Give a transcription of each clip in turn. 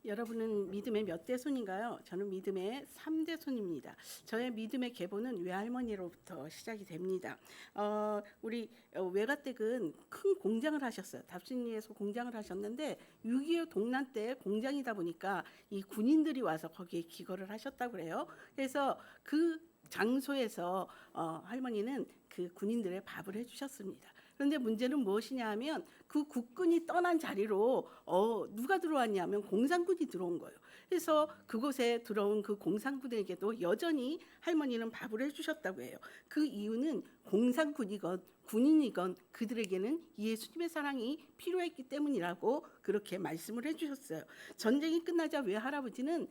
여러분은 믿음의 몇 대 손인가요? 저는 믿음의 3대 손입니다. 저의 믿음의 계보는 외할머니로부터 시작이 됩니다. 우리 외가댁은 큰 공장을 하셨어요. 답신리에서 공장을 하셨는데 6.25 동란 때 공장이다 보니까 이 군인들이 와서 거기에 기거를 하셨다고 그래요. 그래서 그 장소에서 할머니는 그 군인들의 밥을 해주셨습니다. 그런데 문제는 무엇이냐 하면 그 국군이 떠난 자리로 누가 들어왔냐면 공산군이 들어온 거예요. 그래서 그곳에 들어온 그 공산군에게도 여전히 할머니는 밥을 해주셨다고 해요. 그 이유는 공산군이건 군인이건 그들에게는 예수님의 사랑이 필요했기 때문이라고 그렇게 말씀을 해주셨어요. 전쟁이 끝나자 외할아버지는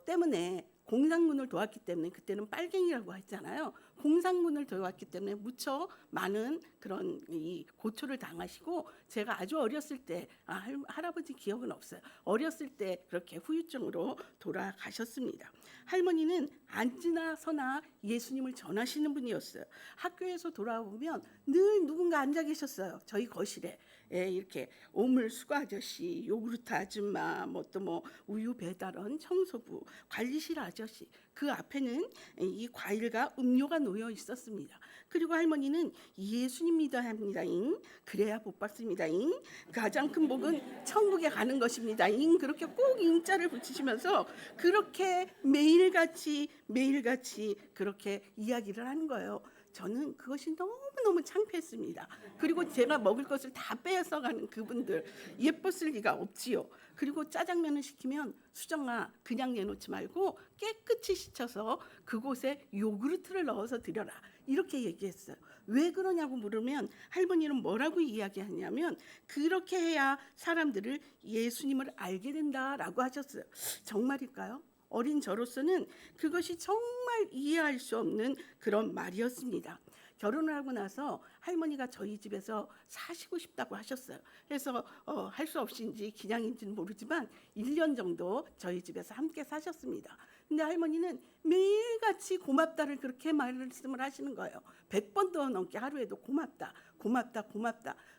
때문에 공산군을 도왔기 때문에, 그때는 빨갱이라고 했잖아요. 공산군을 도왔기 때문에 무척 많은 그런 이 고초를 당하시고, 제가 아주 어렸을 때 할아버지 기억은 없어요. 어렸을 때 그렇게 후유증으로 돌아가셨습니다. 할머니는 앉으나 서나 예수님을 전하시는 분이었어요. 학교에서 돌아오면 늘 누군가 앉아 계셨어요. 저희 거실에. 이렇게 오물 수거 아저씨, 요구르트 아줌마, 또 우유 배달원, 청소부, 관리실 아저씨, 그 앞에는 이 과일과 음료가 놓여 있었습니다. 그리고 할머니는 예수님 믿어야 합니다잉, 그래야 복 받습니다잉, 가장 큰 복은 천국에 가는 것입니다잉, 그렇게 꼭 인자를 붙이시면서 그렇게 매일같이 그렇게 이야기를 하는 거예요. 저는 그것이 너무너무 창피했습니다. 그리고 제가 먹을 것을 다 빼앗아가는 그분들, 예뻤을 리가 없지요. 그리고 짜장면을 시키면 수정아, 그냥 내놓지 말고 깨끗이 씻어서 그곳에 요구르트를 넣어서 드려라, 이렇게 얘기했어요. 왜 그러냐고 물으면 할머니는 뭐라고 이야기하냐면, 그렇게 해야 사람들을 예수님을 알게 된다라고 하셨어요. 정말일까요? 어린 저로서는 그것이 정말 이해할 수 없는 그런 말이었습니다. 결혼을 하고 나서 할머니가 저희 집에서 사시고 싶다고 하셨어요. 그래서 할 수 없인지 기냥인지는 모르지만 1년 정도 저희 집에서 함께 사셨습니다. 근데 할머니는 매일같이 고맙다를 그렇게 말씀을 하시는 거예요. 100번도 넘게 하루에도 고맙다.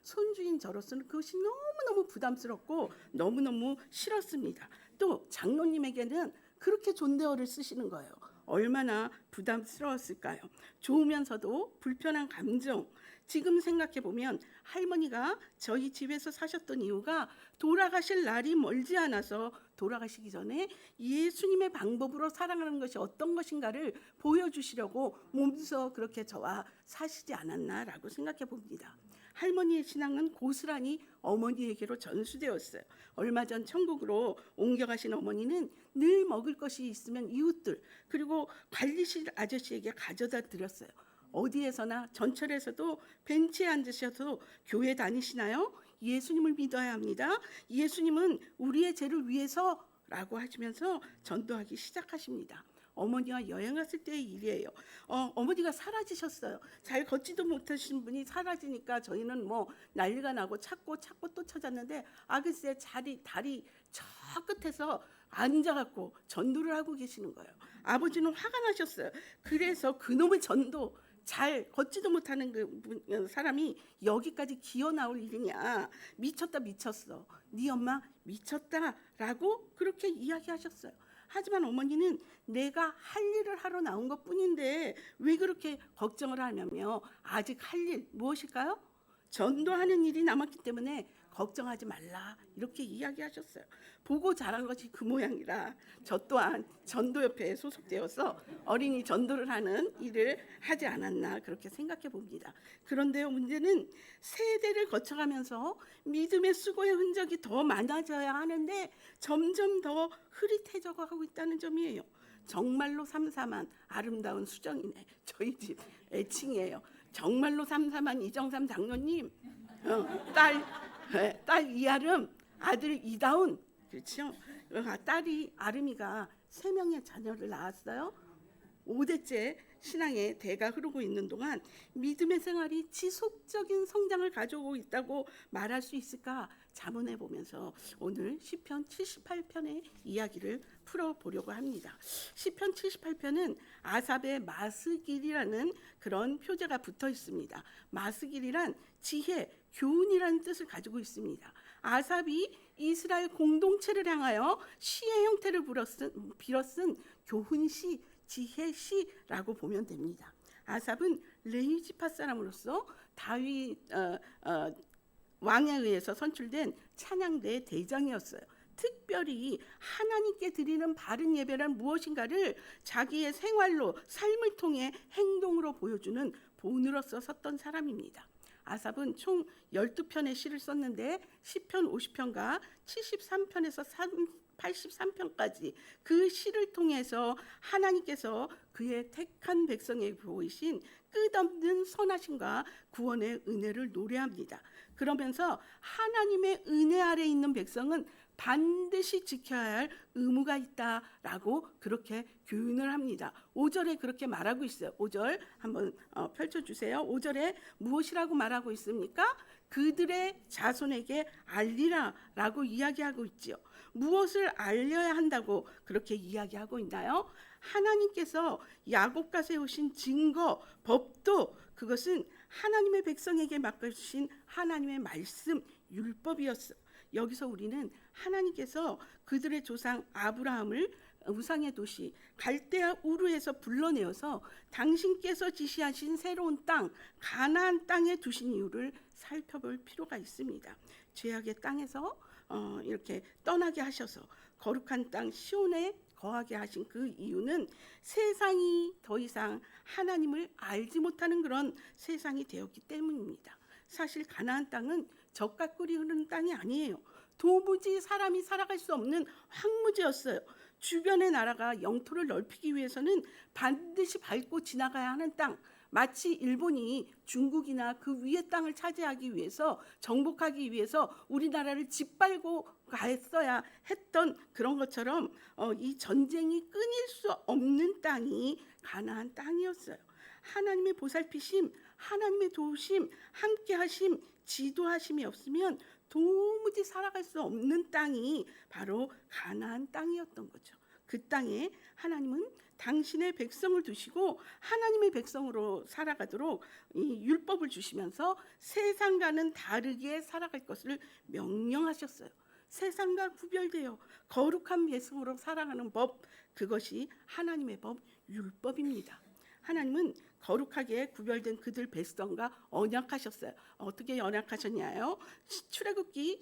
손주인 저로서는 그것이 너무너무 부담스럽고 너무너무 싫었습니다. 또 장로님에게는 그렇게 존대어를 쓰시는 거예요. 얼마나 부담스러웠을까요? 좋으면서도 불편한 감정. 지금 생각해 보면 할머니가 저희 집에서 사셨던 이유가 돌아가실 날이 멀지 않아서 돌아가시기 전에 예수님의 방법으로 살아가는 것이 어떤 것인가를 보여주시려고 몸소 그렇게 저와 사시지 않았나라고 생각해 봅니다. 할머니의 신앙은 고스란히 어머니에게로 전수되었어요. 얼마 전 천국으로 옮겨가신 어머니는 늘 먹을 것이 있으면 이웃들, 그리고 관리실 아저씨에게 가져다 드렸어요. 어디에서나 전철에서도 벤치에 앉으셔도 교회 다니시나요? 예수님을 믿어야 합니다. 예수님은 우리의 죄를 위해서라고 하시면서 전도하기 시작하십니다. 어머니와 여행 갔을 때의 일이에요. 어머니가 사라지셨어요. 잘 걷지도 못하신 분이 사라지니까 저희는 난리가 나고 찾고 또 찾았는데, 글쎄 다리 저 끝에서 앉아갖고 전도를 하고 계시는 거예요. 아버지는 화가 나셨어요. 그래서 그놈의 전도, 잘 걷지도 못하는 그 사람이 여기까지 기어 나올 일이냐, 미쳤어, 네 엄마 미쳤다라고 그렇게 이야기하셨어요. 하지만 어머니는 내가 할 일을 하러 나온 것뿐인데 왜 그렇게 걱정을 하냐며, 아직 할 일 무엇일까요? 전도하는 일이 남았기 때문에 걱정하지 말라, 이렇게 이야기하셨어요. 보고 자란 것이 그 모양이라 저 또한 전도협회에 소속되어서 어린이 전도를 하는 일을 하지 않았나, 그렇게 생각해 봅니다. 그런데요, 문제는 세대를 거쳐가면서 믿음의 수고의 흔적이 더 많아져야 하는데 점점 더 흐릿해져 가고 있다는 점이에요. 정말로 삼삼한 아름다운 수정이네, 저희 집 애칭이에요. 정말로 삼삼한 이정삼 장로님, 딸 이아름, 아들 이다운, 그렇죠? 딸이 아름이가 3명의 자녀를 낳았어요. 5대째 신앙의 대가 흐르고 있는 동안 믿음의 생활이 지속적인 성장을 가져오고 있다고 말할 수 있을까 자문해 보면서 오늘 시편 78편의 이야기를 풀어보려고 합니다. 시편 78편은 아삽의 마스길이라는 그런 표제가 붙어 있습니다. 마스길이란 지혜, 교훈이라는 뜻을 가지고 있습니다. 아삽이 이스라엘 공동체를 향하여 시의 형태를 빌어 쓴 교훈시, 지혜시라고 보면 됩니다. 아삽은 레위 지파 사람으로서 다윗 왕에 의해서 선출된 찬양대 대장이었어요. 특별히 하나님께 드리는 바른 예배란 무엇인가를 자기의 생활로, 삶을 통해 행동으로 보여주는 본으로서 섰던 사람입니다. 아삽은 총 12편의 시를 썼는데 시편 50편과 73편에서 83편까지 그 시를 통해서 하나님께서 그의 택한 백성에게 보이신 끝없는 선하심과 구원의 은혜를 노래합니다. 그러면서 하나님의 은혜 아래 있는 백성은 반드시 지켜야 할 의무가 있다라고 그렇게 교훈을 합니다. 5절에 그렇게 말하고 있어요. 5절 한번 펼쳐주세요. 5절에 무엇이라고 말하고 있습니까? 그들의 자손에게 알리라 라고 이야기하고 있지요. 무엇을 알려야 한다고 그렇게 이야기하고 있나요? 하나님께서 야곱과 세우신 증거, 법도 그것은 하나님의 백성에게 맡겨주신 하나님의 말씀, 율법이었어요. 여기서 우리는 하나님께서 그들의 조상 아브라함을 우상의 도시 갈대아 우르에서 불러내어서 당신께서 지시하신 새로운 땅 가나안 땅에 두신 이유를 살펴볼 필요가 있습니다. 죄악의 땅에서 이렇게 떠나게 하셔서 거룩한 땅 시온에 거하게 하신 그 이유는 세상이 더 이상 하나님을 알지 못하는 그런 세상이 되었기 때문입니다. 사실 가나안 땅은 젖과 꿀이 흐르는 땅이 아니에요. 도무지 사람이 살아갈 수 없는 황무지였어요. 주변의 나라가 영토를 넓히기 위해서는 반드시 밟고 지나가야 하는 땅, 마치 일본이 중국이나 그 위의 땅을 차지하기 위해서, 정복하기 위해서 우리나라를 짓밟고 갔어야 했던 그런 것처럼 이 전쟁이 끊일 수 없는 땅이 가나안 땅이었어요. 하나님의 보살피심, 하나님의 도우심, 함께하심, 지도하심이 없으면 도무지 살아갈 수 없는 땅이 바로 가나안 땅이었던 거죠. 그 땅에 하나님은 당신의 백성을 두시고 하나님의 백성으로 살아가도록 이 율법을 주시면서 세상과는 다르게 살아갈 것을 명령하셨어요. 세상과 구별되어 거룩한 백성으로 살아가는 법, 그것이 하나님의 법, 율법입니다. 하나님은 거룩하게 구별된 그들 백성과 언약하셨어요. 어떻게 언약하셨냐요? 출애굽기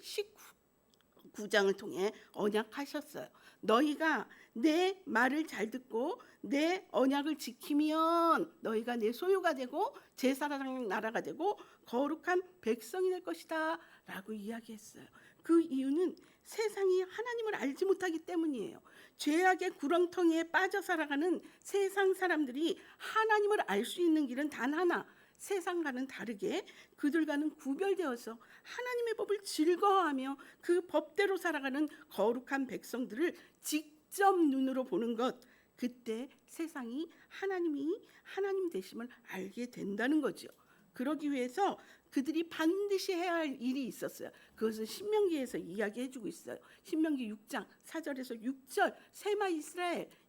19장을 통해 언약하셨어요. 너희가 내 말을 잘 듣고 내 언약을 지키면 너희가 내 소유가 되고 제사장 나라가 되고 거룩한 백성이 될 것이다 라고 이야기했어요. 그 이유는 세상이 하나님을 알지 못하기 때문이에요. 죄악의 구렁텅이에 빠져 살아가는 세상 사람들이 하나님을 알 수 있는 길은 단 하나, 세상과는 다르게 그들과는 구별되어서 하나님의 법을 즐거워하며 그 법대로 살아가는 거룩한 백성들을 직접 눈으로 보는 것, 그때 세상이 하나님이 하나님 되심을 알게 된다는 거죠. 그러기 위해서 그들이 반드시 해야 할 일이 있었어요. 그것은 신명기에서 이야기해주고 있어요. 신명기 6장 4절에서 6절 세마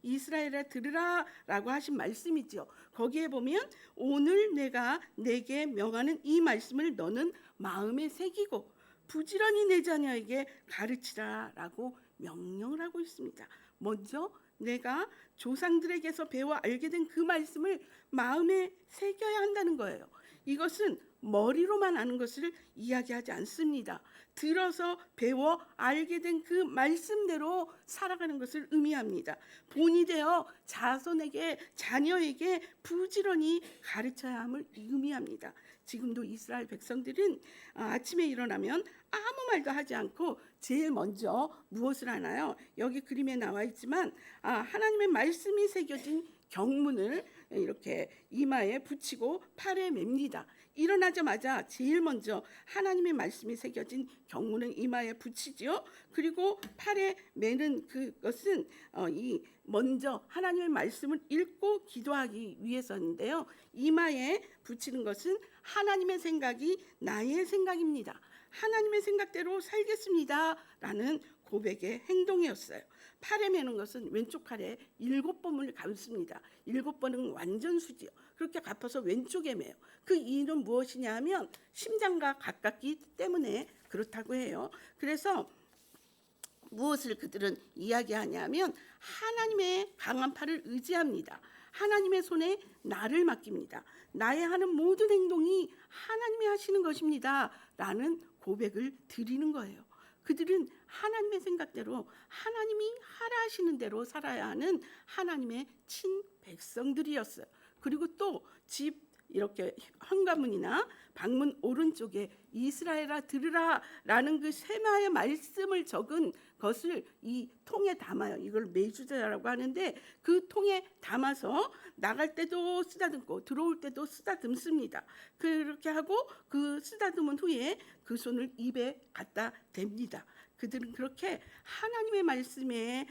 이스라엘아 들으라 라고 하신 말씀이죠. 거기에 보면 오늘 내가 내게 명하는 이 말씀을 너는 마음에 새기고 부지런히 내 자녀에게 가르치라 라고 명령을 하고 있습니다. 먼저 내가 조상들에게서 배워 알게 된 그 말씀을 마음에 새겨야 한다는 거예요. 이것은 머리로만 아는 것을 이야기하지 않습니다. 들어서 배워 알게 된 그 말씀대로 살아가는 것을 의미합니다. 본이 되어 자녀에게 부지런히 가르쳐야 함을 의미합니다. 지금도 이스라엘 백성들은 아침에 일어나면 아무 말도 하지 않고 제일 먼저 무엇을 하나요? 여기 그림에 나와 있지만 하나님의 말씀이 새겨진 경문을 이렇게 이마에 붙이고 팔에 맵니다. 일어나자마자 제일 먼저 하나님의 말씀이 새겨진 경문을 이마에 붙이죠. 그리고 팔에 매는 그것은 먼저 하나님의 말씀을 읽고 기도하기 위해서인데요. 이마에 붙이는 것은 하나님의 생각이 나의 생각입니다. 하나님의 생각대로 살겠습니다라는 고백의 행동이었어요. 팔에 매는 것은 왼쪽 팔에 7번을 감습니다. 7번은 완전 수지요. 그렇게 갚아서 왼쪽에 매요. 그 이유는 무엇이냐 하면 심장과 가깝기 때문에 그렇다고 해요. 그래서 무엇을 그들은 이야기하냐면 하나님의 강한 팔을 의지합니다. 하나님의 손에 나를 맡깁니다. 나의 하는 모든 행동이 하나님이 하시는 것입니다 라는 고백을 드리는 거예요. 그들은 하나님의 생각대로 하나님이 하라 하시는 대로 살아야 하는 하나님의 친백성들이었어요. 그리고 또 집 이렇게 현관문이나 방문 오른쪽에 이스라엘아 들으라 라는 그 세마의 말씀을 적은 것을 이 통에 담아요. 이걸 메주자라고 하는데 그 통에 담아서 나갈 때도 쓰다듬고 들어올 때도 쓰다듬습니다. 그렇게 하고 그 쓰다듬은 후에 그 손을 입에 갖다 댑니다. 그들은 그렇게 하나님의 말씀에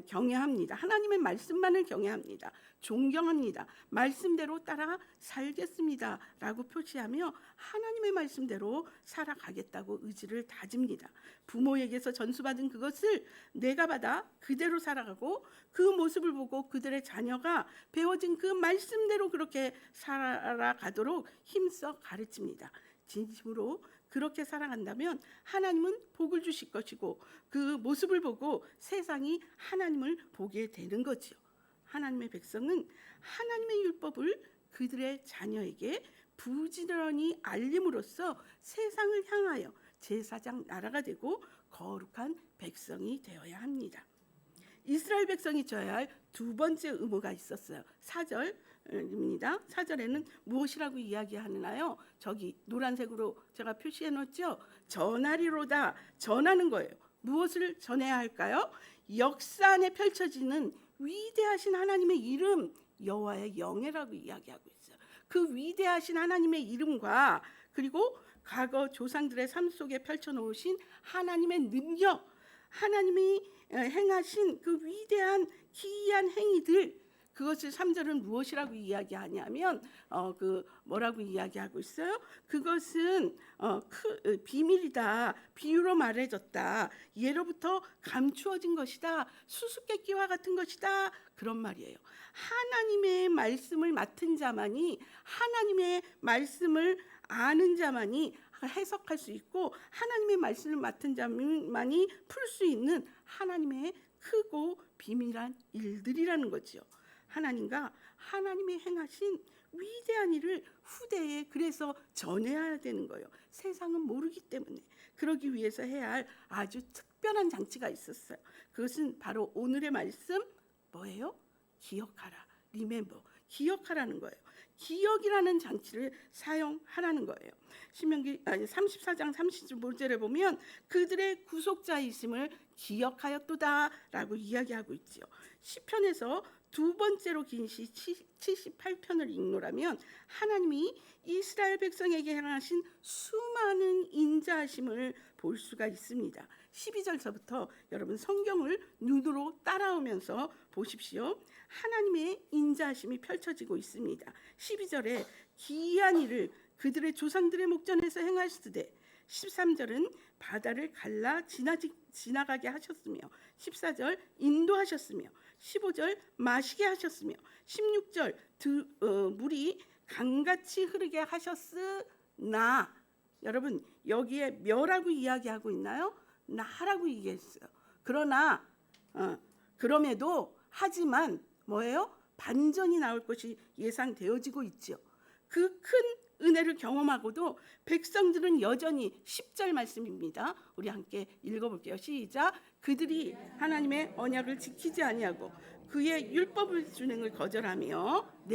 경외합니다. 하나님의 말씀만을 경외합니다. 존경합니다. 말씀대로 따라 살겠습니다 라고 표시하며 하나님의 말씀대로 살아가겠다고 의지를 다집니다. 부모에게서 전수받은 그것을 내가 받아 그대로 살아가고 그 모습을 보고 그들의 자녀가 배워진 그 말씀대로 그렇게 살아가도록 힘써 가르칩니다. 진심으로 그렇게 살아간다면 하나님은 복을 주실 것이고 그 모습을 보고 세상이 하나님을 보게 되는 거지요. 하나님의 백성은 하나님의 율법을 그들의 자녀에게 부지런히 알림으로써 세상을 향하여 제사장 나라가 되고 거룩한 백성이 되어야 합니다. 이스라엘 백성이 져야 할 두 번째 의무가 있었어요. 4절입니다. 4절에는 무엇이라고 이야기하나요? 저기 노란색으로 제가 표시해 놓았죠. 전하리로다. 전하는 거예요. 무엇을 전해야 할까요? 역사 안에 펼쳐지는 위대하신 하나님의 이름 여호와의 영예라고 이야기하고 있어요. 그 위대하신 하나님의 이름과 그리고 과거 조상들의 삶 속에 펼쳐놓으신 하나님의 능력, 하나님이 행하신 그 위대한 기이한 행위들, 그것을 3절은 무엇이라고 이야기하냐면 그 뭐라고 이야기하고 있어요? 그것은 비밀이다. 비유로 말해졌다. 예로부터 감추어진 것이다. 수수께끼와 같은 것이다. 그런 말이에요. 하나님의 말씀을 맡은 자만이 하나님의 말씀을 아는 자만이 해석할 수 있고 하나님의 말씀을 맡은 자만이 풀 수 있는 하나님의 크고 비밀한 일들이라는 거지요. 하나님과 하나님의 행하신 위대한 일을 후대에 그래서 전해야 되는 거예요. 세상은 모르기 때문에. 그러기 위해서 해야 할 아주 특별한 장치가 있었어요. 그것은 바로 오늘의 말씀 뭐예요? 기억하라. 리멤버. 기억하라는 거예요. 기억이라는 장치를 사용하라는 거예요. 신명기 34장 35절에 보면 그들의 구속자이심을 기억하였도다라고 이야기하고 있지요. 시편에서 두 번째로 긴 시 78편을 읽노라면 하나님이 이스라엘 백성에게 행하신 수많은 인자하심을 볼 수가 있습니다. 12절서부터 여러분 성경을 눈으로 따라오면서 보십시오. 하나님의 인자하심이 펼쳐지고 있습니다. 12절에 기이한 일을 그들의 조상들의 목전에서 행하시되 13절은 바다를 갈라 지나가게 하셨으며 14절 인도하셨으며 15절 마시게 하셨으며 16절 물이 강같이 흐르게 하셨으나 여러분 여기에 뭐라고 이야기하고 있나요? 나라고 얘기했어요. 그러나 그럼에도 하지만 뭐예요? 반전이 나올 것이 예상되어지고 있죠. 그 큰 은혜를 경험하고도 백성들은 여전히 10절 말씀입니다. 우리 함께 읽어볼게요. 시작. 그들이 하나님의 언약을 지키지 아니하고 그의 율법을 준행을 거절하며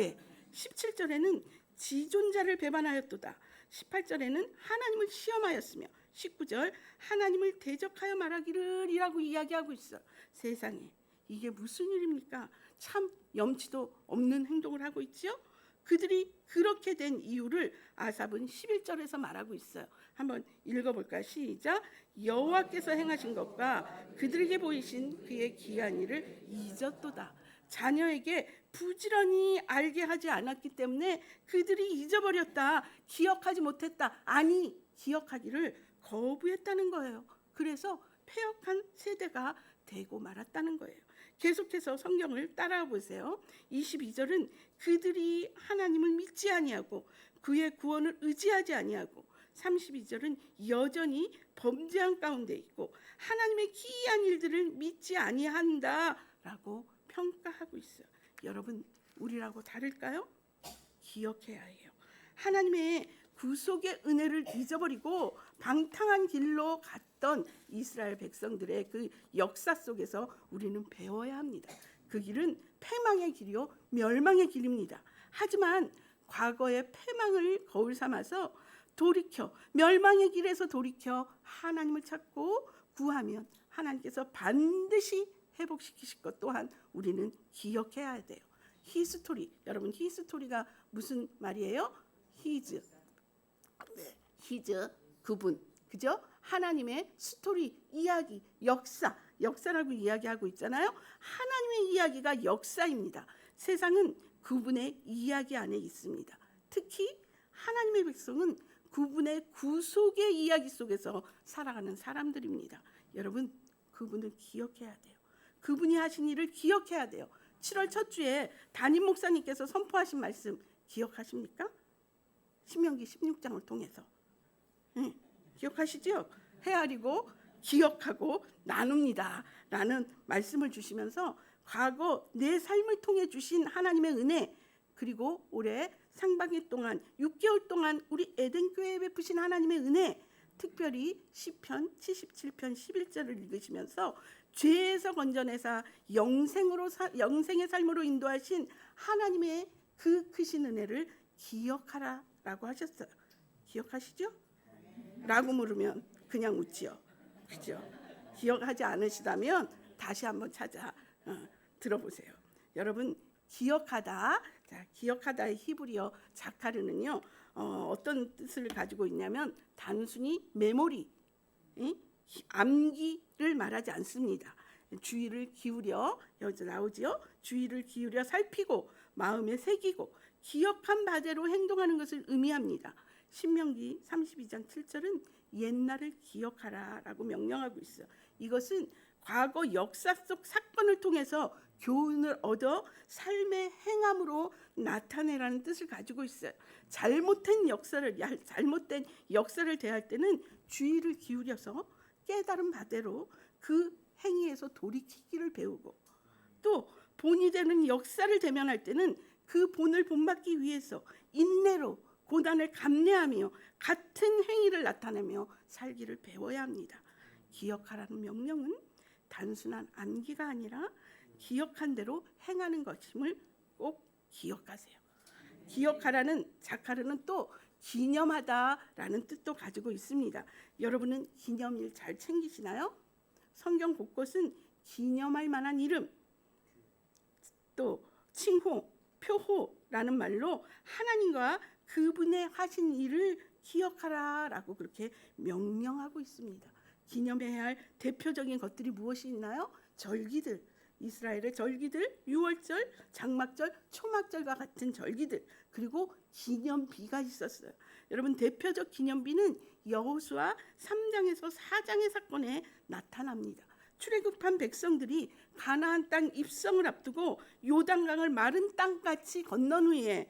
17절에는 지존자를 배반하였도다. 18절에는 하나님을 시험하였으며 19절 하나님을 대적하여 말하기를 이라고 이야기하고 있어요. 세상에 이게 무슨 일입니까? 참 염치도 없는 행동을 하고 있죠. 그들이 그렇게 된 이유를 아삽은 11절에서 말하고 있어요. 한번 읽어볼까요? 시작. 여호와께서 행하신 것과 그들에게 보이신 그의 기이한 일을 잊었도다. 자녀에게 부지런히 알게 하지 않았기 때문에 그들이 잊어버렸다. 기억하지 못했다. 아니 기억하기를 거부했다는 거예요. 그래서 폐역한 세대가 되고 말았다는 거예요. 계속해서 성경을 따라와 보세요. 22절은 그들이 하나님을 믿지 아니하고 그의 구원을 의지하지 아니하고, 32절은 여전히 범죄한 가운데 있고 하나님의 기이한 일들을 믿지 아니한다라고 평가하고 있어요. 여러분, 우리라고 다를까요? 기억해야 해요. 하나님의 구속의 은혜를 잊어버리고 방탕한 길로 갔던 이스라엘 백성들의 그 역사 속에서 우리는 배워야 합니다. 그 길은 패망의 길이요 멸망의 길입니다. 하지만 과거의 패망을 거울 삼아서 돌이켜, 멸망의 길에서 돌이켜 하나님을 찾고 구하면 하나님께서 반드시 회복시키실 것 또한 우리는 기억해야 돼요. 히스토리, 여러분 히스토리가 무슨 말이에요? 히즈, 네, 히즈 그분, 그죠? 하나님의 스토리, 이야기, 역사라고 이야기하고 있잖아요. 하나님의 이야기가 역사입니다. 세상은 그분의 이야기 안에 있습니다. 특히 하나님의 백성은 그분의 구속의 이야기 속에서 살아가는 사람들입니다. 여러분, 그분을 기억해야 돼요. 그분이 하신 일을 기억해야 돼요. 7월 첫 주에 담임 목사님께서 선포하신 말씀 기억하십니까? 신명기 16장을 통해서. 기억하시죠? 헤아리고 기억하고 나눕니다 라는 말씀을 주시면서 과거 내 삶을 통해 주신 하나님의 은혜, 그리고 올해 상반기 동안 6개월 동안 우리 에덴교회에 베푸신 하나님의 은혜, 특별히 시편 77편 11절을 읽으시면서 죄에서 건져내사 영생의 삶으로 인도하신 하나님의 그 크신 은혜를 기억하라라고 하셨어요. 기억하시죠? 라고 물으면 그냥 웃지요. 그죠? 기억하지 않으시다면 다시 한번 찾아 들어보세요. 여러분, 기억하다. 자, 기억하다의 히브리어 자카르는요, 어떤 뜻을 가지고 있냐면 단순히 메모리, 암기를 말하지 않습니다. 주의를 기울여, 여기 나오지요. 주의를 기울여 살피고 마음에 새기고 기억한 바대로 행동하는 것을 의미합니다. 신명기 32장 7절은 옛날을 기억하라라고 명령하고 있어요. 이것은 과거 역사 속 사건을 통해서 교훈을 얻어 삶의 행함으로 나타내라는 뜻을 가지고 있어요. 잘못된 역사를 대할 때는 주의를 기울여서 깨달은 바대로 그 행위에서 돌이키기를 배우고, 또 본이 되는 역사를 대면할 때는 그 본을 본받기 위해서 인내로 고난을 감내하며 같은 행위를 나타내며 살기를 배워야 합니다. 기억하라는 명령은 단순한 암기가 아니라 기억한 대로 행하는 것임을 꼭 기억하세요. 기억하라는 자카르는 또 기념하다라는 뜻도 가지고 있습니다. 여러분은 기념일 잘 챙기시나요? 성경 곳곳은 기념할 만한 이름, 또 칭호, 표호라는 말로 하나님과 그분의 하신 일을 기억하라라고 그렇게 명령하고 있습니다. 기념해야 할 대표적인 것들이 무엇이 있나요? 절기들, 이스라엘의 절기들, 유월절, 장막절, 초막절과 같은 절기들, 그리고 기념비가 있었어요. 여러분, 대표적 기념비는 여호수아 3장에서 4장의 사건에 나타납니다. 출애굽한 백성들이 가나안 땅 입성을 앞두고 요단강을 마른 땅같이 건넌 후에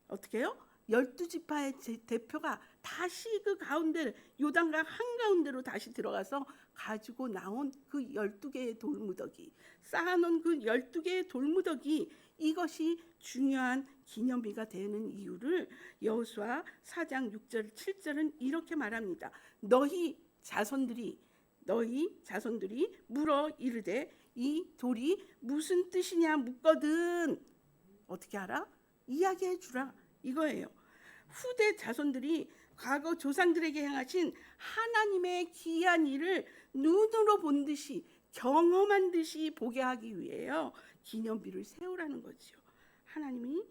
어떻게 해요? 12지파의 대표가 다시 그 가운데 요단강 한가운데로 다시 들어가서 가지고 나온 그 12개의 돌무더기, 쌓아놓은 그 12개의 돌무더기, 이것이 중요한 기념비가 되는 이유를 여호수아 4장 6절 7절은 이렇게 말합니다. 너희 자손들이 물어 이르되 이 돌이 무슨 뜻이냐 묻거든 어떻게 알아? 이야기해 주라 이거예요. 후대 자손들이 과거 조상들에게 행하신 하나님의 기이한 일을 눈으로 본 듯이 경험한 듯이 보게 하기 위해요. 기념비를 세우라는 거죠. 하나님,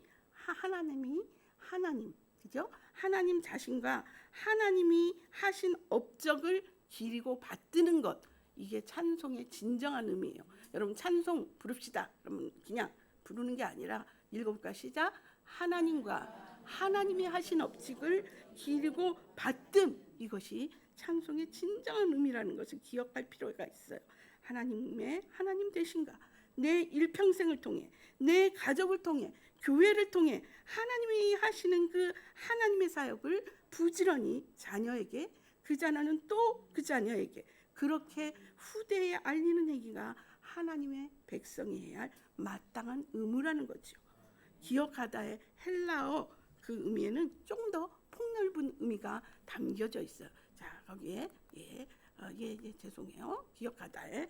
그죠? 하나님 자신과 하나님이 하신 업적을 기리고 받드는 것, 이게 찬송의 진정한 의미예요. 여러분, 찬송 부릅시다. 그러면 그냥 부르는 게 아니라 읽어볼까? 시작. 하나님과 하나님이 하신 업적을 기리고 받듬, 이것이 찬송의 진정한 의미라는 것을 기억할 필요가 있어요. 하나님 되신가? 내 일평생을 통해, 내 가족을 통해, 교회를 통해 하나님이 하시는 그 하나님의 사역을 부지런히 자녀에게, 그 자녀는 또 그 자녀에게 그렇게 후대에 알리는 얘기가 하나님의 백성이 해야 할 마땅한 의무라는 거죠. 기억하다의 헬라어 그 의미에는 좀 더 폭넓은 의미가 담겨져 있어요. 자, 거기에 죄송해요. 기억하다의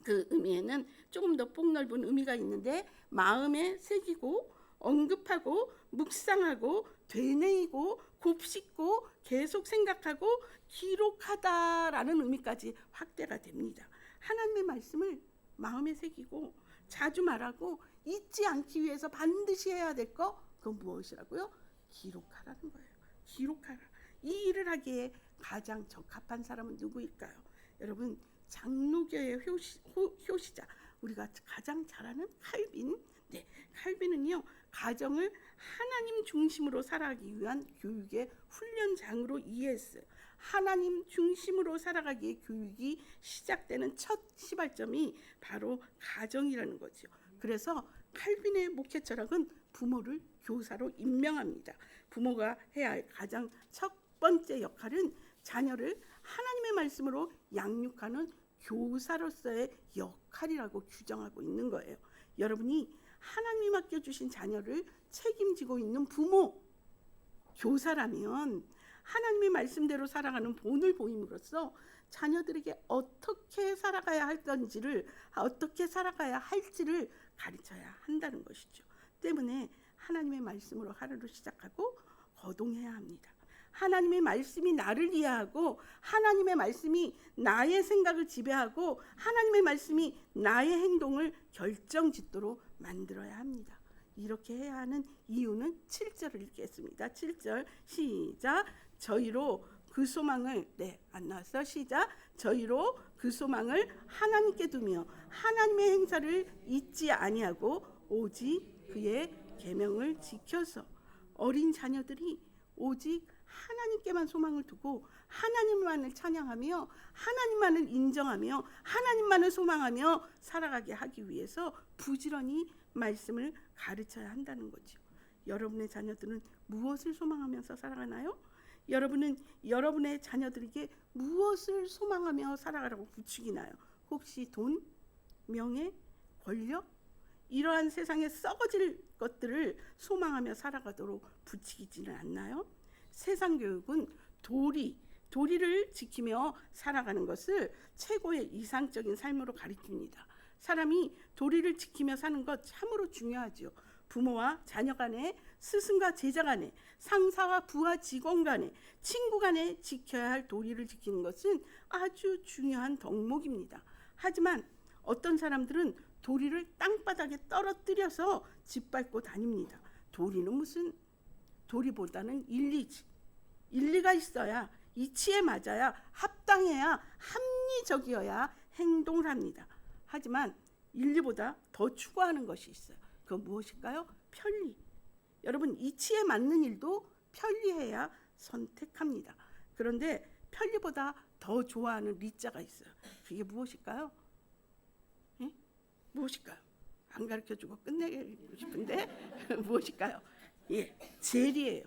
그 의미에는 조금 더 폭넓은 의미가 있는데, 마음에 새기고 언급하고 묵상하고 되뇌이고 곱씹고 계속 생각하고 기록하다라는 의미까지 확대가 됩니다. 하나님의 말씀을 마음에 새기고 자주 말하고 잊지 않기 위해서 반드시 해야 될 거, 그건 무엇이라고요? 기록하라는 거예요. 기록하라. 이 일을 하기에 가장 적합한 사람은 누구일까요? 여러분, 장로교의 효시자, 우리가 가장 잘 아는 칼빈. 네, 칼빈은요, 가정을 하나님 중심으로 살아가기 위한 교육의 훈련장으로 이해했어요. 하나님 중심으로 살아가기에 교육이 시작되는 첫 시발점이 바로 가정이라는 거죠. 그래서 칼빈의 목회 철학은 부모를 교사로 임명합니다. 부모가 해야 할 가장 첫 번째 역할은 자녀를 하나님의 말씀으로 양육하는 교사로서의 역할이라고 규정하고 있는 거예요. 여러분이 하나님이 맡겨주신 자녀를 책임지고 있는 부모, 교사라면 하나님의 말씀대로 살아가는 본을 보임으로써 자녀들에게 어떻게 살아가야 할 건지를, 어떻게 살아가야 할지를 가르쳐야 한다는 것이죠. 때문에 하나님의 말씀으로 하루를 시작하고 거동해야 합니다. 하나님의 말씀이 나를 이해하고 하나님의 말씀이 나의 생각을 지배하고 하나님의 말씀이 나의 행동을 결정짓도록 만들어야 합니다. 이렇게 해야 하는 이유는 7절을 읽겠습니다. 7절 시작. 저희로 그 소망을, 안 나왔어? 시작. 저희로 그 소망을 하나님께 두며 하나님의 행사를 잊지 아니하고 오직 그의 계명을 지켜서. 어린 자녀들이 오직 하나님께만 소망을 두고 하나님만을 찬양하며 하나님만을 인정하며 하나님만을 소망하며 살아가게 하기 위해서 부지런히 말씀을 가르쳐야 한다는 거죠. 여러분의 자녀들은 무엇을 소망하면서 살아가나요? 여러분은 여러분의 자녀들에게 무엇을 소망하며 살아가라고 부추기나요? 혹시 돈, 명예, 권력, 이러한 세상에 썩어질 것들을 소망하며 살아가도록 부추기지는 않나요? 세상 교육은 도리를 지키며 살아가는 것을 최고의 이상적인 삶으로 가르칩니다. 사람이 도리를 지키며 사는 것 참으로 중요하죠. 부모와 자녀 간에, 스승과 제자 간에, 상사와 부하 직원 간에, 친구 간에 지켜야 할 도리를 지키는 것은 아주 중요한 덕목입니다. 하지만 어떤 사람들은 도리를 땅바닥에 떨어뜨려서 짓밟고 다닙니다. 도리는 무슨, 도리보다는 일리지. 일리가 있어야, 이치에 맞아야, 합당해야, 합리적이어야 행동을 합니다. 하지만 인리보다 더 추구하는 것이 있어요. 그건 무엇일까요? 편리. 여러분, 이치에 맞는 일도 편리해야 선택합니다. 그런데 편리보다 더 좋아하는 리자가 있어요. 그게 무엇일까요? 예? 무엇일까요? 안 가르쳐주고 끝내고 싶은데 무엇일까요? 재리예요.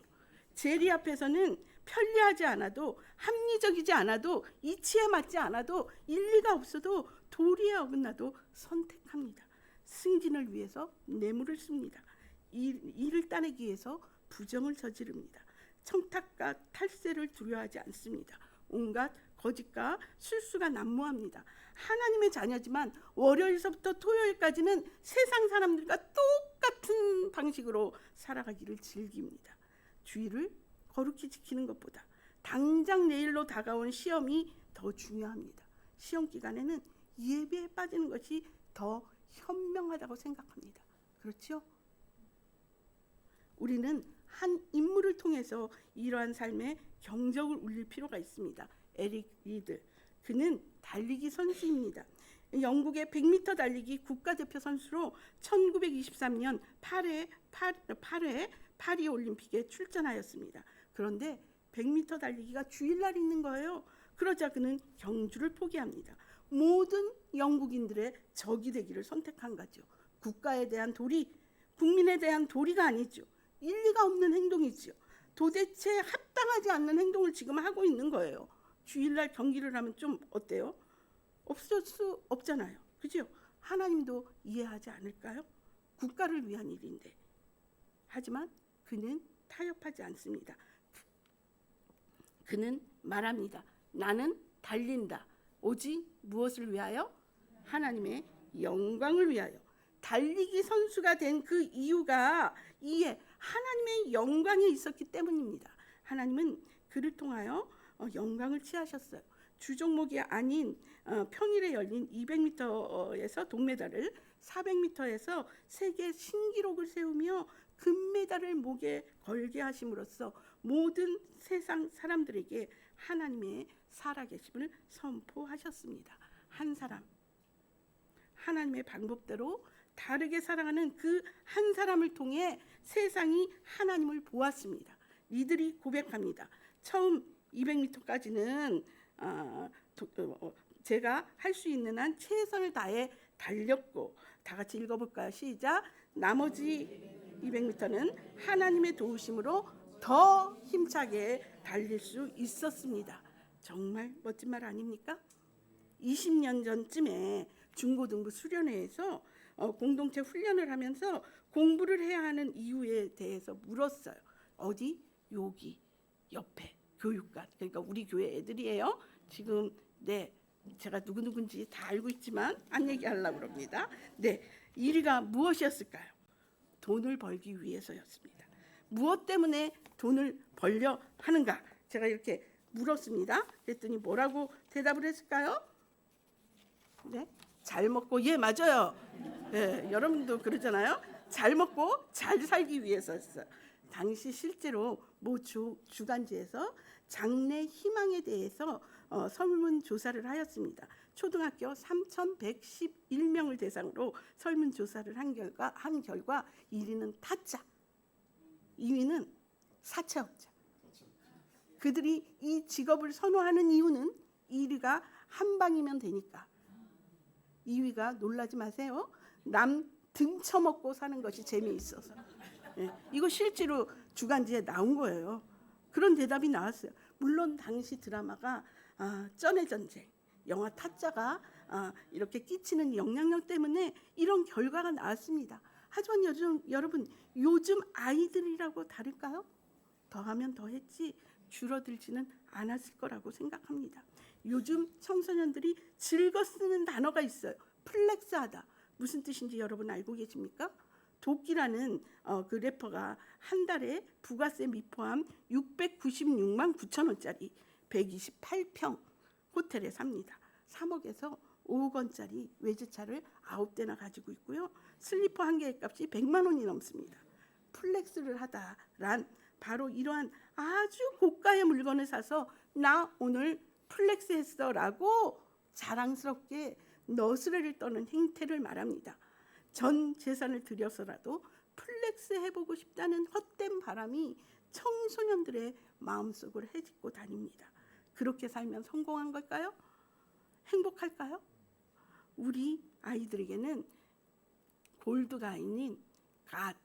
재리 앞에서는 편리하지 않아도, 합리적이지 않아도, 이치에 맞지 않아도, 일리가 없어도, 도리에 어긋나도 선택합니다. 승진을 위해서 뇌물을 씁니다. 일을 따내기 위해서 부정을 저지릅니다. 청탁과 탈세를 두려워하지 않습니다. 온갖 거짓과 술수가 난무합니다. 하나님의 자녀지만 월요일서부터 토요일까지는 세상 사람들과 똑같은 방식으로 살아가기를 즐깁니다. 주의를 거룩히 지키는 것보다 당장 내일로 다가온 시험이 더 중요합니다. 시험 기간에는 예배에 빠지는 것이 더 현명하다고 생각합니다. 그렇죠? 우리는 한 인물을 통해서 이러한 삶의 경적을 울릴 필요가 있습니다. 에릭 리드. 그는 달리기 선수입니다. 영국의 100m 달리기 국가대표 선수로 1923년 8회 파리 올림픽에 출전하였습니다. 그런데 100m 달리기가 주일날 있는 거예요. 그러자 그는 경주를 포기합니다. 모든 영국인들의 적이 되기를 선택한 거죠. 국가에 대한 도리, 국민에 대한 도리가 아니죠. 일리가 없는 행동이죠. 도대체 합당하지 않는 행동을 지금 하고 있는 거예요. 주일날 경기를 하면 좀 어때요? 없을 수 없잖아요. 그죠? 하나님도 이해하지 않을까요? 국가를 위한 일인데. 하지만 그는 타협하지 않습니다. 그는 말합니다. 나는 달린다. 오직 무엇을 위하여? 하나님의 영광을 위하여. 달리기 선수가 된 그 이유가 이에 하나님의 영광이 있었기 때문입니다. 하나님은 그를 통하여 영광을 취하셨어요. 주종목이 아닌 평일에 열린 200m에서 동메달을, 400m에서 세계 신기록을 세우며 금메달을 목에 걸게 하심으로써 모든 세상 사람들에게 하나님의 살아계심을 선포하셨습니다. 한 사람, 하나님의 방법대로 다르게 살아가는 그 한 사람을 통해 세상이 하나님을 보았습니다. 이들이 고백합니다. 처음 200m까지는 제가 할 수 있는 한 최선을 다해 달렸고, 다 같이 읽어볼까요? 시작. 나머지 200m는 하나님의 도우심으로 더 힘차게 달릴 수 있었습니다. 정말 멋진 말 아닙니까? 20년 전쯤에 중고등부 수련회에서 공동체 훈련을 하면서 공부를 해야 하는 이유에 대해서 물었어요. 어디? 여기 옆에 교육관. 그러니까 우리 교회 애들이에요. 지금 제가 누구누군지 다 알고 있지만 안 얘기하려고 그럽니다. 1위가 무엇이었을까요? 돈을 벌기 위해서였습니다. 무엇 때문에 돈을 벌려 하는가? 제가 이렇게 물었습니다. 그랬더니 뭐라고 대답을 했을까요? 잘 먹고, 맞아요. 여러분도 그러잖아요. 잘 먹고 잘 살기 위해서였어요. 당시 실제로 모 주간지에서 장래 희망에 대해서 설문조사를 하였습니다. 초등학교 3,111명을 대상으로 설문조사를 한 결과 1위는 타짜, 2위는 사채업자. 그들이 이 직업을 선호하는 이유는 1위가 한 방이면 되니까. 2위가 놀라지 마세요. 남 등쳐먹고 사는 것이 재미있어서. 이거 실제로 주간지에 나온 거예요. 그런 대답이 나왔어요. 물론 당시 드라마가 쩐의 전쟁, 영화 타짜가 이렇게 끼치는 영향력 때문에 이런 결과가 나왔습니다. 하지만 여러분, 요즘 아이들이라고 다를까요? 더하면 더했지 줄어들지는 않았을 거라고 생각합니다. 요즘 청소년들이 즐겨 쓰는 단어가 있어요. 플렉스하다. 무슨 뜻인지 여러분 알고 계십니까? 도끼라는 그 래퍼가 한 달에 부가세 미포함 696만 9천 원짜리 128평 호텔에 삽니다. 3억에서 5억 원짜리 외제차를 9대나 가지고 있고요. 슬리퍼 한 개의 값이 100만 원이 넘습니다. 플렉스를 하다란 바로 이러한 아주 고가의 물건을 사서 나 오늘 플렉스 했어라고 자랑스럽게 너스레를 떠는 행태를 말합니다. 전 재산을 들여서라도 플렉스 해보고 싶다는 헛된 바람이 청소년들의 마음속을 헤집고 다닙니다. 그렇게 살면 성공한 걸까요? 행복할까요? 우리 아이들에게는 골드가 아닌 갓,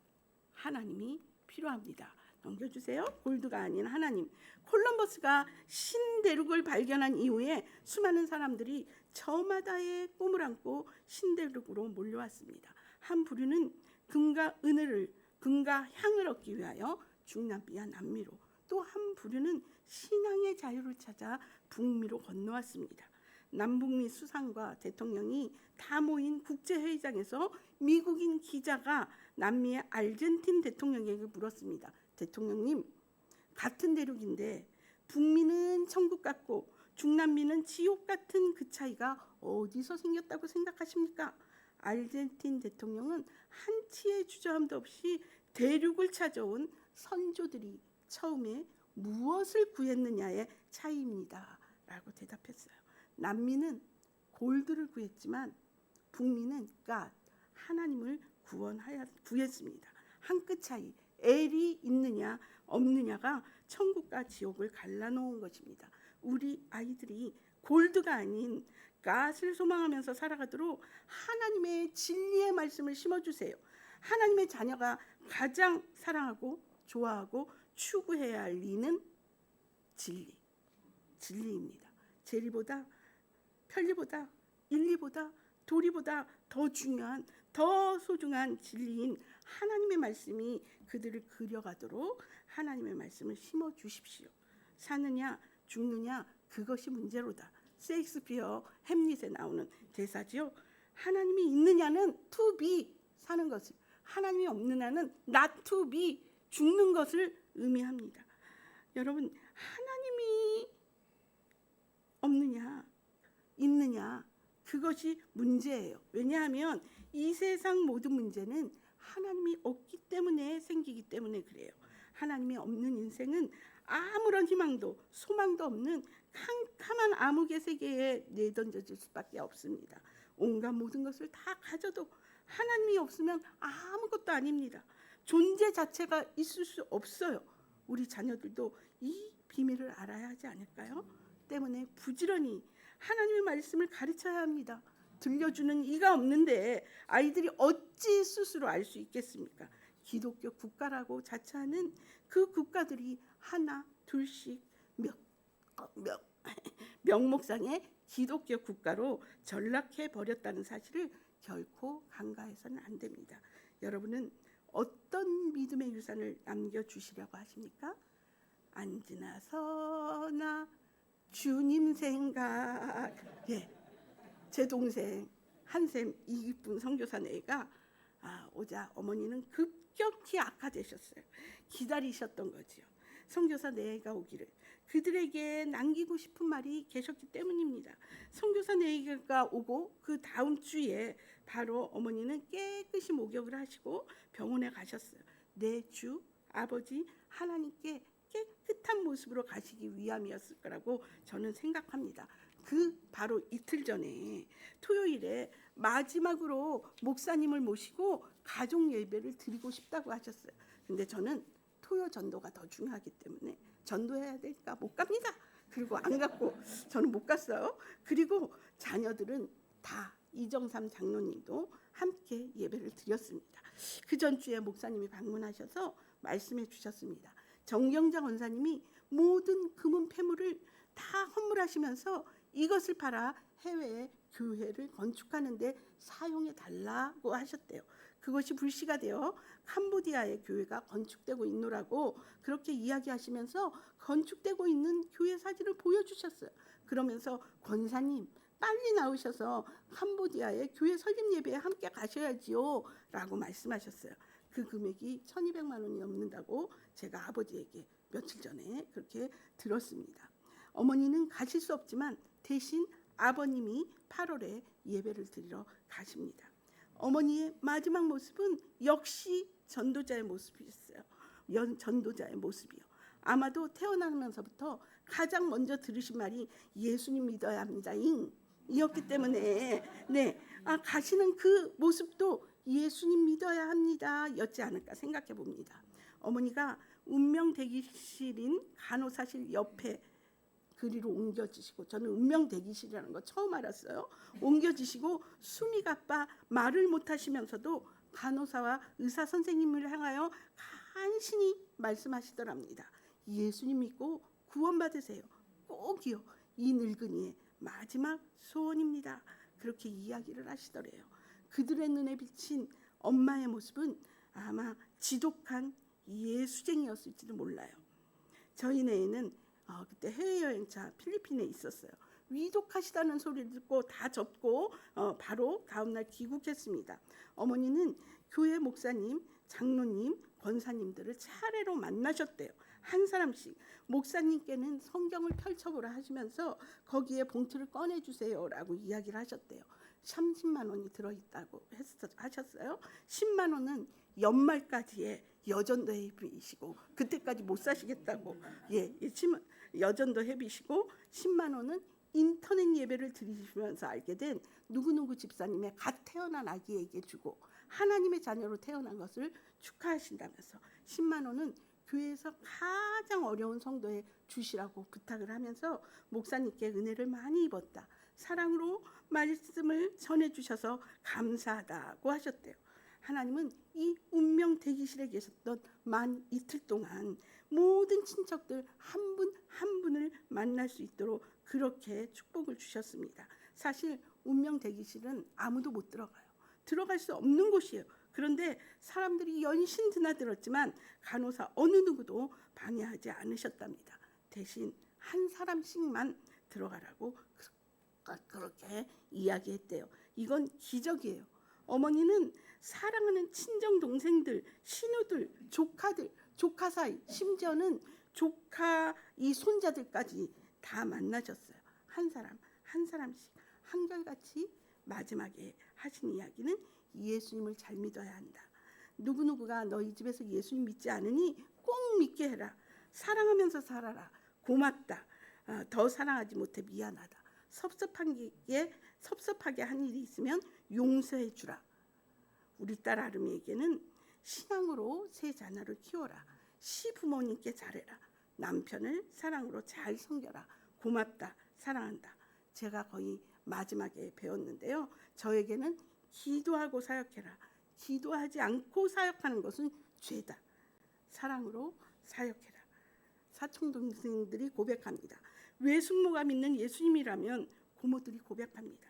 하나님이 필요합니다. 넘겨주세요. 골드가 아닌 하나님. 콜럼버스가 신대륙을 발견한 이후에 수많은 사람들이 저마다의 꿈을 안고 신대륙으로 몰려왔습니다. 한 부류는 금과 향을 얻기 위하여 중남미와 남미로, 또 한 부류는 신앙의 자유를 찾아 북미로 건너왔습니다. 남북미 수상과 대통령이 다 모인 국제회의장에서 미국인 기자가 남미의 아르헨틴 대통령에게 물었습니다. 대통령님, 같은 대륙인데 북미는 천국 같고 중남미는 지옥 같은 그 차이가 어디서 생겼다고 생각하십니까? 아르헨틴 대통령은 한치의 주저함도 없이 대륙을 찾아온 선조들이 처음에 무엇을 구했느냐의 차이입니다 라고 대답했어요. 남미는 골드를 구했지만 북미는 하나님을 구했습니다. 한 끗 차이, 엘이 있느냐 없느냐가 천국과 지옥을 갈라놓은 것입니다. 우리 아이들이 골드가 아닌 갓을 소망하면서 살아가도록 하나님의 진리의 말씀을 심어주세요. 하나님의 자녀가 가장 사랑하고 좋아하고 추구해야 할 리는 진리입니다. 재리보다 편리보다 인리보다 도리보다 더 중요한 더 소중한 진리인 하나님의 말씀이 그들을 그려가도록 하나님의 말씀을 심어주십시오. 사느냐 죽느냐 그것이 문제로다. 셰익스피어 햄릿에 나오는 대사지요. 하나님이 있느냐는 to be 사는 것을, 하나님이 없느냐는 not to be 죽는 것을 의미합니다. 여러분, 하나님이 없느냐 있느냐 그것이 문제예요. 왜냐하면 이 세상 모든 문제는 하나님이 없기 때문에 생기기 때문에 그래요. 하나님이 없는 인생은 아무런 희망도 소망도 없는 캄캄한 암흑의 세계에 내던져질 수밖에 없습니다. 온갖 모든 것을 다 가져도 하나님이 없으면 아무것도 아닙니다. 존재 자체가 있을 수 없어요. 우리 자녀들도 이 비밀을 알아야 하지 않을까요? 때문에 부지런히 하나님의 말씀을 가르쳐야 합니다. 들려주는 이가 없는데 아이들이 어찌 스스로 알 수 있겠습니까? 기독교 국가라고 자처하는 그 국가들이 하나 둘씩 명목상의 기독교 국가로 전락해 버렸다는 사실을 결코 간과해서는 안 됩니다. 여러분은 어떤 믿음의 유산을 남겨주시려고 하십니까? 앉으나 서나 주님 생각. 제 동생 한샘 이기쁜 선교사네 애가 오자 어머니는 급격히 악화되셨어요. 기다리셨던 거지요. 선교사 내가 오기를. 그들에게 남기고 싶은 말이 계셨기 때문입니다. 선교사 내가 오고 그 다음 주에 바로 어머니는 깨끗이 목욕을 하시고 병원에 가셨어요. 내 주 아버지 하나님께 깨끗한 모습으로 가시기 위함이었을 거라고 저는 생각합니다. 그 바로 이틀 전에 토요일에 마지막으로 목사님을 모시고 가족 예배를 드리고 싶다고 하셨어요. 근데 저는 토요 전도가 더 중요하기 때문에 전도해야 될까 못 갑니다. 그리고 안 갔고 저는 못 갔어요. 그리고 자녀들은 다 이정삼 장로님도 함께 예배를 드렸습니다. 그 전주에 목사님이 방문하셔서 말씀해 주셨습니다. 정경자 권사님이 모든 금은 폐물을 다 헌물하시면서 이것을 팔아 해외에 교회를 건축하는데 사용해 달라고 하셨대요. 그것이 불씨가 되어 캄보디아의 교회가 건축되고 있노라고 그렇게 이야기하시면서 건축되고 있는 교회 사진을 보여주셨어요. 그러면서 권사님 빨리 나오셔서 캄보디아의 교회 설립 예배에 함께 가셔야지요 라고 말씀하셨어요. 그 금액이 1,200만 원이 넘는다고 제가 아버지에게 며칠 전에 그렇게 들었습니다. 어머니는 가실 수 없지만 대신 아버님이 8월에 예배를 드리러 가십니다. 어머니의 마지막 모습은 역시 전도자의 모습이었어요. 전도자의 모습이요. 아마도 태어나면서부터 가장 먼저 들으신 말이 예수님 믿어야 합니다. 이었기 때문에 가시는 그 모습도 예수님 믿어야 합니다. 였지 않을까 생각해 봅니다. 어머니가 운명 대기실인 간호사실 옆에 그리로 옮겨지시고 저는 운명 대기실이라는 거 처음 알았어요. 옮겨지시고 숨이 가빠 말을 못하시면서도 간호사와 의사 선생님을 향하여 간신히 말씀하시더랍니다. 예수님 믿고 구원받으세요. 꼭이요. 이 늙은이의 마지막 소원입니다. 그렇게 이야기를 하시더래요. 그들의 눈에 비친 엄마의 모습은 아마 지독한 예수쟁이였을지도 몰라요. 저희 내에는 그때 해외여행차 필리핀에 있었어요. 위독하시다는 소리를 듣고 다 접고 바로 다음날 귀국했습니다. 어머니는 교회 목사님, 장로님, 권사님들을 차례로 만나셨대요. 한 사람씩. 목사님께는 성경을 펼쳐보라 하시면서 거기에 봉투를 꺼내주세요라고 이야기를 하셨대요. 30만 원이 들어있다고 하셨어요. 10만 원은 연말까지의 여전도 회비이시고 그때까지 못 사시겠다고 여전도 회비시고 10만 원은 인터넷 예배를 드리시면서 알게 된 누구누구 집사님의 갓 태어난 아기에게 주고 하나님의 자녀로 태어난 것을 축하하신다면서 10만 원은 교회에서 가장 어려운 성도에 주시라고 부탁을 하면서 목사님께 은혜를 많이 입었다. 사랑으로 말씀을 전해주셔서 감사하다고 하셨대요. 하나님은 이 운명 대기실에 계셨던 만 이틀 동안 모든 친척들 한 분 한 분을 만날 수 있도록 그렇게 축복을 주셨습니다. 사실 운명 대기실은 아무도 못 들어가요. 들어갈 수 없는 곳이에요. 그런데 사람들이 연신 드나들었지만 간호사 어느 누구도 방해하지 않으셨답니다. 대신 한 사람씩만 들어가라고 그렇게 이야기했대요. 이건 기적이에요. 어머니는 사랑하는 친정 동생들, 신우들, 조카들, 조카 사이, 심지어는 조카 이 손자들까지 다 만나셨어요. 한 사람 한 사람씩 한결같이 마지막에 하신 이야기는 예수님을 잘 믿어야 한다. 누구누구가 너희 집에서 예수님 믿지 않으니 꼭 믿게 해라. 사랑하면서 살아라. 고맙다. 더 사랑하지 못해 미안하다. 섭섭하게 한 일이 있으면 용서해 주라. 우리 딸 아름이에게는 신앙으로 세 자녀를 키워라. 시부모님께 잘해라. 남편을 사랑으로 잘 섬겨라. 고맙다. 사랑한다. 제가 거의 마지막에 배웠는데요. 저에게는 기도하고 사역해라. 기도하지 않고 사역하는 것은 죄다. 사랑으로 사역해라. 사촌동생들이 고백합니다. 외숙모가 믿는 예수님이라면 고모들이 고백합니다.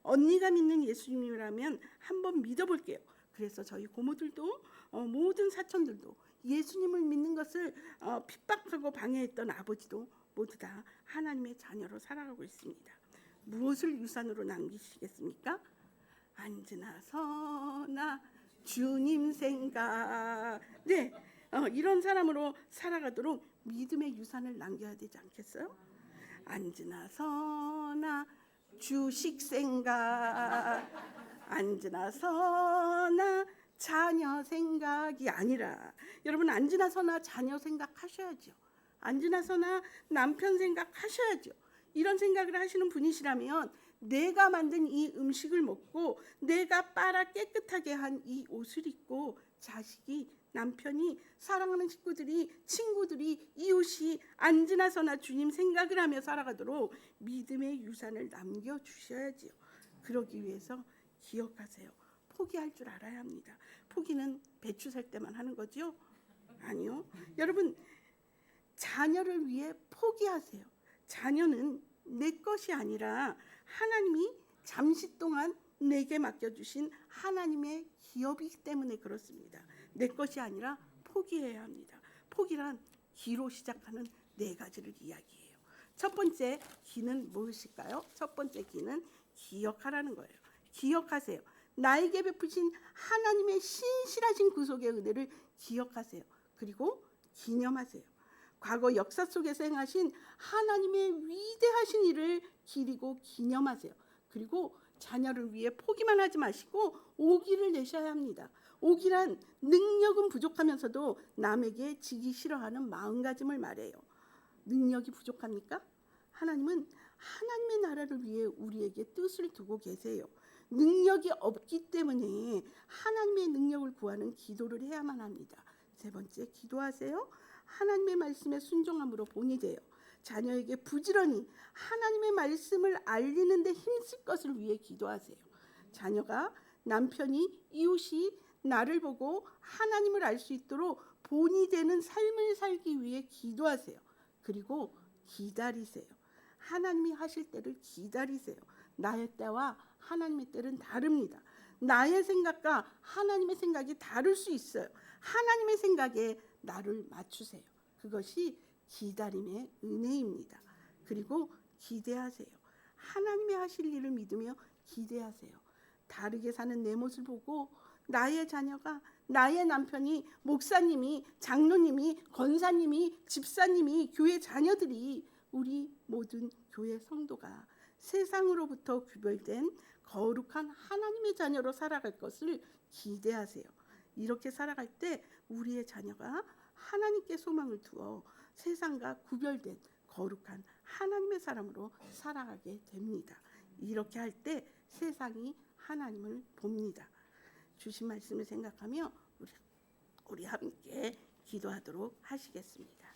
언니가 믿는 예수님이라면 한번 믿어볼게요. 그래서 저희 고모들도 모든 사촌들도 예수님을 믿는 것을 핍박하고 방해했던 아버지도 모두 다 하나님의 자녀로 살아가고 있습니다. 무엇을 유산으로 남기시겠습니까? 앉으나 서나 주님 생각. 네, 이런 사람으로 살아가도록 믿음의 유산을 남겨야 되지 않겠어요? 앉으나 서나 주식 생각, 앉으나 서나 자녀 생각이 아니라 여러분 앉으나 서나 자녀 생각하셔야죠. 앉으나 서나 남편 생각하셔야죠. 이런 생각을 하시는 분이시라면 내가 만든 이 음식을 먹고 내가 빨아 깨끗하게 한 이 옷을 입고 자식이 남편이 사랑하는 식구들이 친구들이 이웃이 앉으나 서나 주님 생각을 하며 살아가도록 믿음의 유산을 남겨주셔야지요. 그러기 위해서 기억하세요. 포기할 줄 알아야 합니다. 포기는 배추 살 때만 하는 거죠? 아니요. 여러분 자녀를 위해 포기하세요. 자녀는 내 것이 아니라 하나님이 잠시 동안 내게 맡겨주신 하나님의 기업이기 때문에 그렇습니다. 내 것이 아니라 포기해야 합니다. 포기란 기로 시작하는 4가지를 이야기해요. 첫 번째 기는 무엇일까요? 첫 번째 기는 기억하라는 거예요. 기억하세요. 나에게 베푸신 하나님의 신실하신 구속의 은혜를 기억하세요. 그리고 기념하세요. 과거 역사 속에서 행하신 하나님의 위대하신 일을 기리고 기념하세요. 그리고 자녀를 위해 포기만 하지 마시고 오기를 내셔야 합니다. 오기란 능력은 부족하면서도 남에게 지기 싫어하는 마음가짐을 말해요. 능력이 부족합니까? 하나님은 하나님의 나라를 위해 우리에게 뜻을 두고 계세요. 능력이 없기 때문에 하나님의 능력을 구하는 기도를 해야만 합니다. 세 번째, 기도하세요. 하나님의 말씀에 순종함으로 본이 돼요. 자녀에게 부지런히 하나님의 말씀을 알리는 데 힘쓸 것을 위해 기도하세요. 자녀가 남편이 이웃이 나를 보고 하나님을 알 수 있도록 본이 되는 삶을 살기 위해 기도하세요. 그리고 기다리세요. 하나님이 하실 때를 기다리세요. 나의 때와 하나님의 때는 다릅니다. 나의 생각과 하나님의 생각이 다를 수 있어요. 하나님의 생각에 나를 맞추세요. 그것이 기다림의 은혜입니다. 그리고 기대하세요. 하나님의 하실 일을 믿으며 기대하세요. 다르게 사는 내 모습을 보고 나의 자녀가, 나의 남편이, 목사님이, 장로님이, 권사님이, 집사님이, 교회 자녀들이, 우리 모든 교회 성도가 세상으로부터 구별된 거룩한 하나님의 자녀로 살아갈 것을 기대하세요. 이렇게 살아갈 때 우리의 자녀가 하나님께 소망을 두어 세상과 구별된 거룩한 하나님의 사람으로 살아가게 됩니다. 이렇게 할 때 세상이 하나님을 봅니다. 주신 말씀을 생각하며 우리 함께 기도하도록 하시겠습니다.